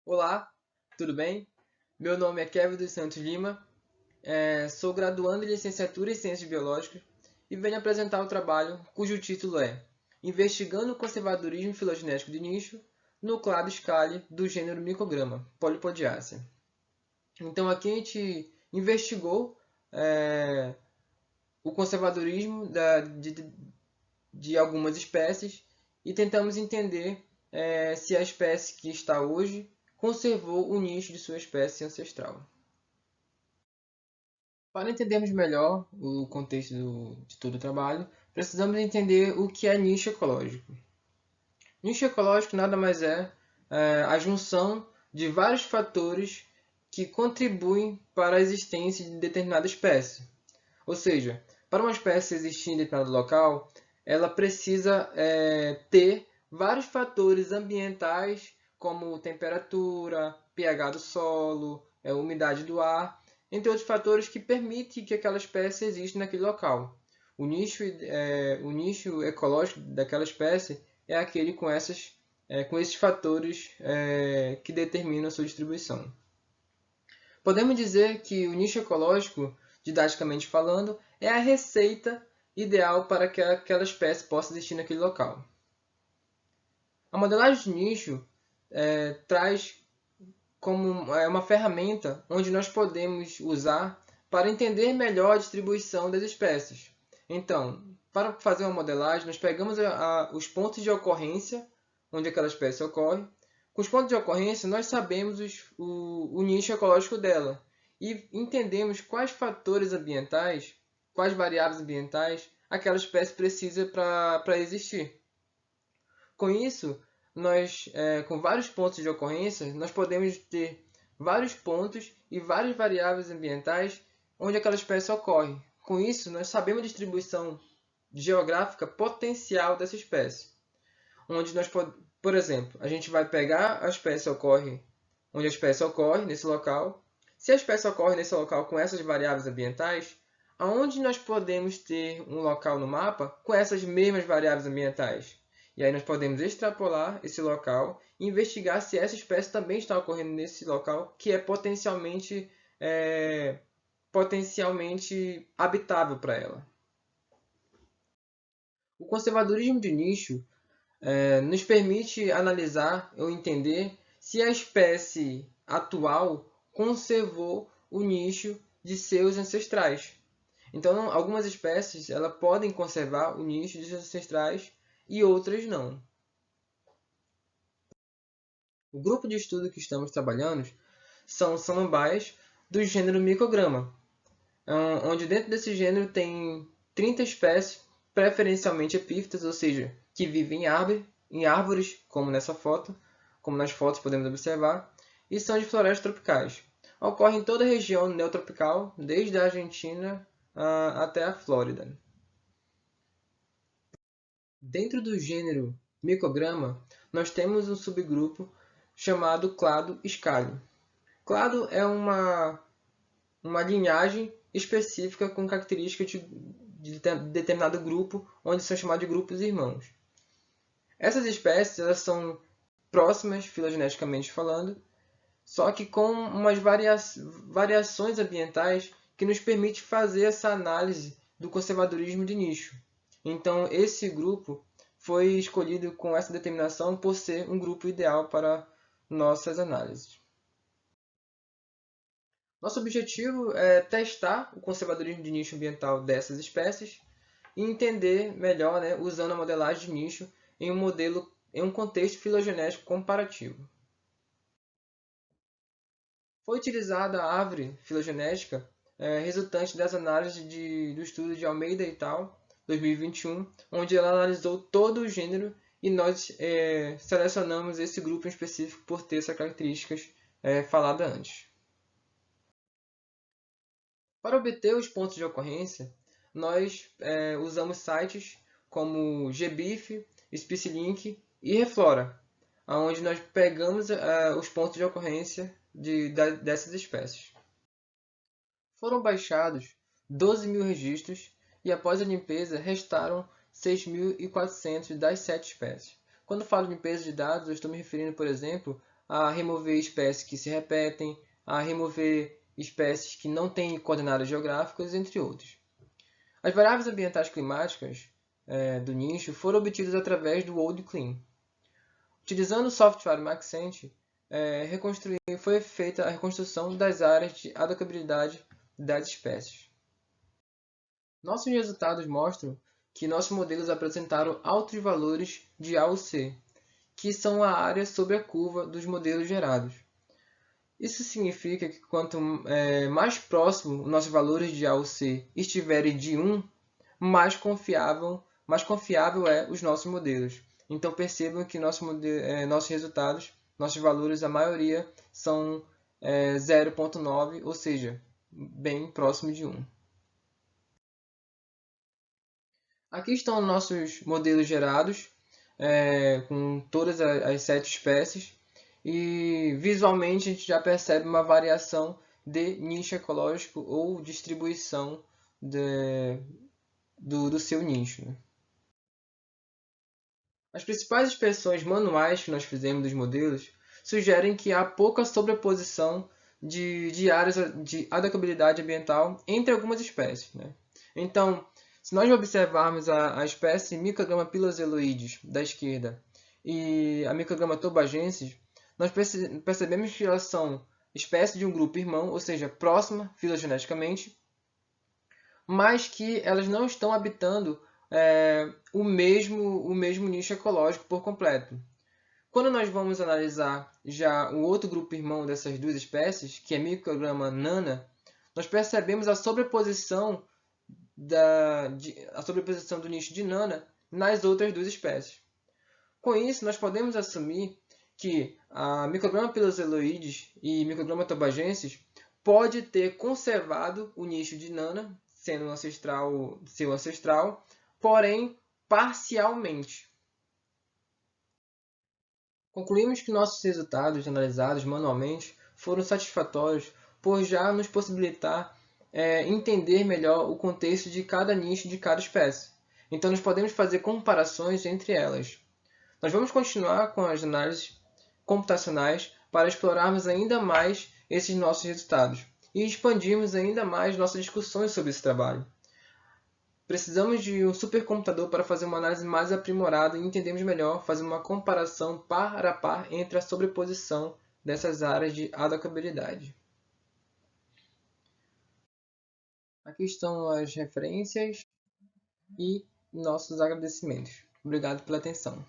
Olá, tudo bem? Meu nome é Kevin dos Santos Lima, sou graduando em licenciatura em Ciências Biológicas e venho apresentar o trabalho cujo título é Investigando o conservadorismo filogenético de nicho no clado Scali do gênero Micograma, Polypodiaceae. Então aqui a gente investigou é, o conservadorismo de algumas espécies e tentamos entender se a espécie que está hoje conservou o nicho de sua espécie ancestral. Para entendermos melhor o contexto de todo o trabalho, precisamos entender o que é nicho ecológico. Nicho ecológico nada mais é a junção de vários fatores que contribuem para a existência de determinada espécie. Ou seja, para uma espécie existir em determinado local, ela precisa ter vários fatores ambientais, como temperatura, pH do solo, umidade do ar, entre outros fatores que permitem que aquela espécie exista naquele local. O nicho ecológico daquela espécie é aquele com esses fatores que determinam a sua distribuição. Podemos dizer que o nicho ecológico, didaticamente falando, é a receita ideal para que aquela espécie possa existir naquele local. A modelagem de nicho traz como uma ferramenta onde nós podemos usar para entender melhor a distribuição das espécies. Então, para fazer uma modelagem, nós pegamos os pontos de ocorrência onde aquela espécie ocorre. Com os pontos de ocorrência, nós sabemos o nicho ecológico dela e entendemos quais fatores ambientais, quais variáveis ambientais aquela espécie precisa para existir. Com isso, com vários pontos de ocorrência, nós podemos ter vários pontos e várias variáveis ambientais onde aquela espécie ocorre. Com isso, nós sabemos a distribuição geográfica potencial dessa espécie. Onde por exemplo, a gente vai pegar onde a espécie ocorre, nesse local. Se a espécie ocorre nesse local com essas variáveis ambientais, aonde nós podemos ter um local no mapa com essas mesmas variáveis ambientais? E aí nós podemos extrapolar esse local e investigar se essa espécie também está ocorrendo nesse local que é potencialmente habitável para ela. O conservadorismo de nicho nos permite analisar ou entender se a espécie atual conservou o nicho de seus ancestrais. Então, algumas espécies podem conservar o nicho de seus ancestrais e outras não. O grupo de estudo que estamos trabalhando são samambaias do gênero Micograma, onde dentro desse gênero tem 30 espécies, preferencialmente epífitas, ou seja, que vivem em árvores, como nessa foto, como nas fotos podemos observar, e são de florestas tropicais. Ocorre em toda a região neotropical, desde a Argentina até a Flórida. Dentro do gênero Micograma, nós temos um subgrupo chamado clado Scali. Clado é uma linhagem específica com características de determinado grupo, onde são chamados de grupos irmãos. Essas espécies elas são próximas filogeneticamente falando, só que com umas variações ambientais que nos permite fazer essa análise do conservadorismo de nicho. Então, esse grupo foi escolhido com essa determinação por ser um grupo ideal para nossas análises. Nosso objetivo é testar o conservadorismo de nicho ambiental dessas espécies e entender melhor, né, usando a modelagem de nicho em um contexto filogenético comparativo. Foi utilizada a árvore filogenética resultante das análises do estudo de Almeida et al., 2021, onde ela analisou todo o gênero e nós selecionamos esse grupo em específico por ter essas características falada antes. Para obter os pontos de ocorrência, nós usamos sites como GBIF, SpiciLink e Reflora, onde nós pegamos os pontos de ocorrência dessas espécies. Foram baixados 12.000 registros e após a limpeza restaram 6.400 das 7 espécies. Quando falo de limpeza de dados, eu estou me referindo, por exemplo, a remover espécies que se repetem, a remover espécies que não têm coordenadas geográficas, entre outros. As variáveis ambientais climáticas do nicho foram obtidas através do Old Clean. Utilizando o software Maxent, foi feita a reconstrução das áreas de adaptabilidade das espécies. Nossos resultados mostram que nossos modelos apresentaram altos valores de AUC, que são a área sobre a curva dos modelos gerados. Isso significa que quanto mais próximo nossos valores de AUC estiverem de 1, mais confiável é os nossos modelos. Então percebam que nossos resultados, nossos valores, a maioria são 0,9, ou seja, bem próximo de 1. Aqui estão nossos modelos gerados, com todas as 7 espécies, e visualmente a gente já percebe uma variação de nicho ecológico ou distribuição do seu nicho, né? As principais inspeções manuais que nós fizemos dos modelos sugerem que há pouca sobreposição de áreas de adaptabilidade ambiental entre algumas espécies, né? Então, se nós observarmos a espécie Micrograma piloseloides da esquerda e a Micrograma tobagensis, nós percebemos que elas são espécies de um grupo irmão, ou seja, próxima filogeneticamente, mas que elas não estão habitando o mesmo nicho ecológico por completo. Quando nós vamos analisar já o outro grupo irmão dessas duas espécies, que é Micrograma nana, nós percebemos a sobreposição do nicho de nana nas outras duas espécies. Com isso, nós podemos assumir que a Micrograma piloseloides e Micrograma tobagensis pode ter conservado o nicho de nana, sendo seu ancestral, porém parcialmente. Concluímos que nossos resultados analisados manualmente foram satisfatórios por já nos possibilitar entender melhor o contexto de cada nicho de cada espécie. Então, nós podemos fazer comparações entre elas. Nós vamos continuar com as análises computacionais para explorarmos ainda mais esses nossos resultados e expandirmos ainda mais nossas discussões sobre esse trabalho. Precisamos de um supercomputador para fazer uma análise mais aprimorada e entendermos melhor, fazer uma comparação par a par entre a sobreposição dessas áreas de adaptabilidade. Aqui estão as referências e nossos agradecimentos. Obrigado pela atenção.